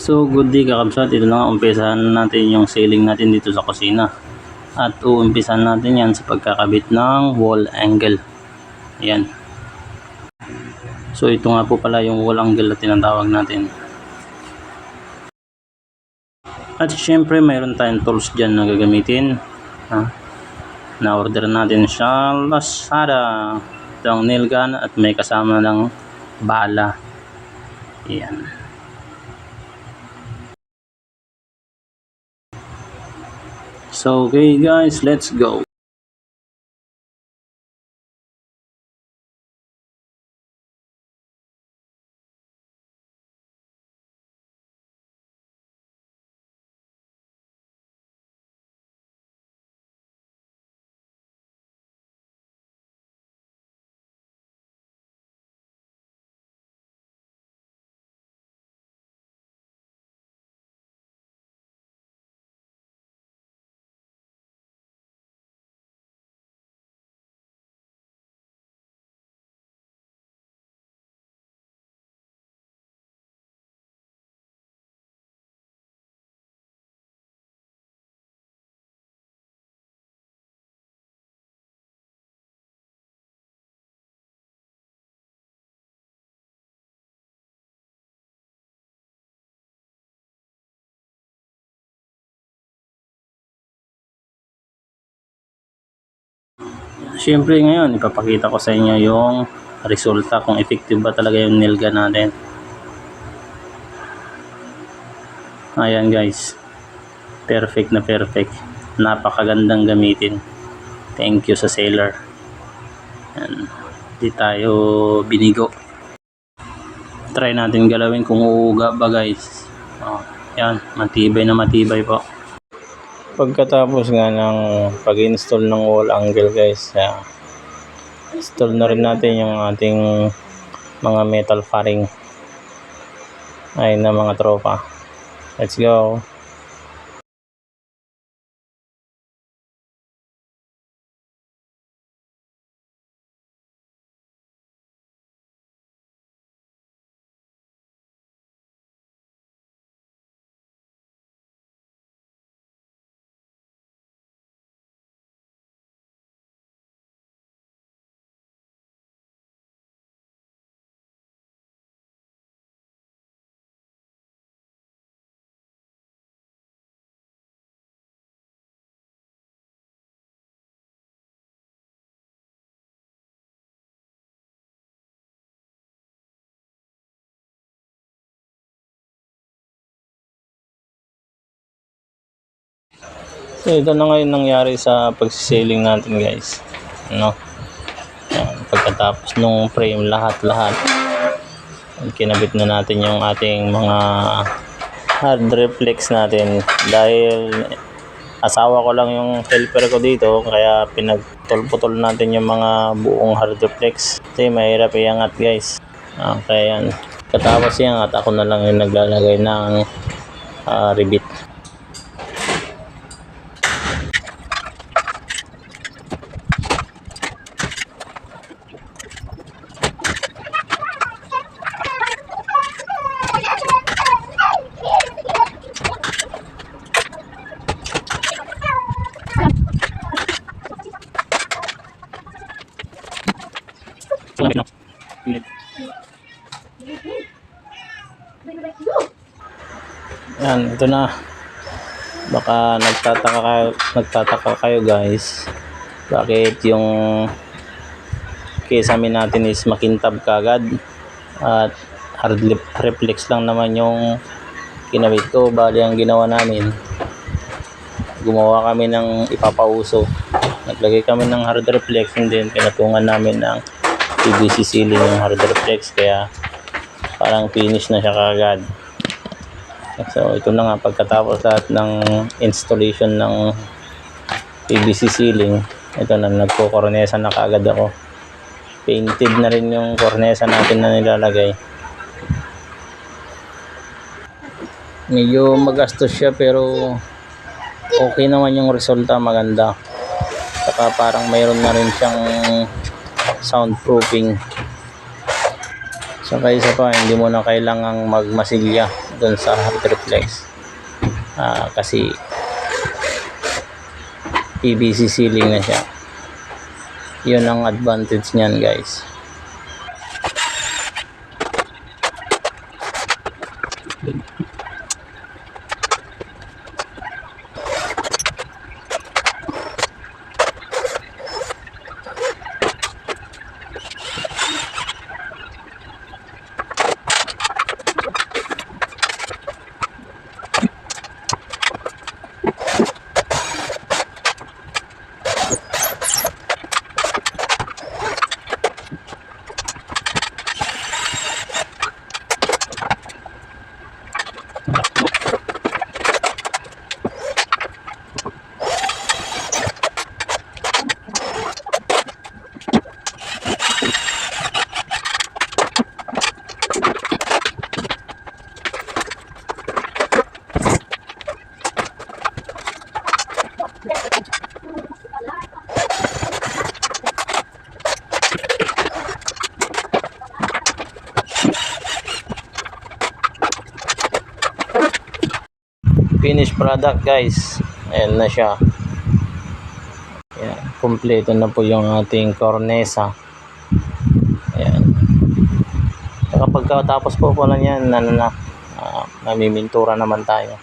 So good day kakabsat, ito na nga, umpisahan natin yung ceiling natin dito sa kusina. At uumpisahan natin yan sa pagkakabit ng wall angle. Ayan. So ito nga po pala yung wall angle na tinatawag natin. At syempre mayroon tayong tools dyan na gagamitin. Na-order natin sa Lazada. Itong nail gun at may kasama ng bala. Ayan. So okay guys, let's go. Siyempre ngayon ipapakita ko sa inyo yung resulta kung effective ba talaga yung nail gun natin. Ayan guys, perfect na perfect, napakagandang gamitin. Thank you sa seller. Ayan. Di tayo binigo. Try natin galawin kung uuga ba guys. Yan, matibay na matibay po. Pagkatapos nga ng pag-install ng wall angle guys, install na rin natin yung ating mga metal faring ay na mga tropa. Let's go. So ito na ngayon nangyari sa pagsisealing natin guys. Yan, pagkatapos nung frame lahat kinabit na natin yung ating mga hard reflex natin. Dahil asawa ko lang yung helper ko dito, kaya pinagputol natin yung mga buong hard reflex kasi mahirap iangat guys. Kaya yan, katapos iangat ako na lang yung naglalagay ng rivet. Yan, ito na. Baka nagtataka kayo guys, bakit yung kisame natin is makintab kagad at hard reflex lang naman yung kinabit ko. Bali ang ginawa namin, gumawa kami ng ipapauso. Naglagay kami ng hard reflex and then pinatungan namin ng PVC sealing yung hard reflex, kaya parang finish na siya kagad. So ito na nga, pagkatapos lahat ng installation ng PVC sealing, ito na, nagko-kornesa na kagad ako. Painted na rin yung kornesa natin na nilalagay. Medyo magastos siya pero okay naman yung resulta, maganda. Saka parang mayroon na rin siyang soundproofing. Saka isa pa, hindi mo na kailangang magmasilya dun sa hard reflex. Kasi PVC ceiling na siya. Yun ang advantage niyan, guys. Finished product, guys. Ayan na siya. Ayan, kompleto na po yung ating cornesa. Ayan. Kapag tapos po pala yan, namimintura naman tayo.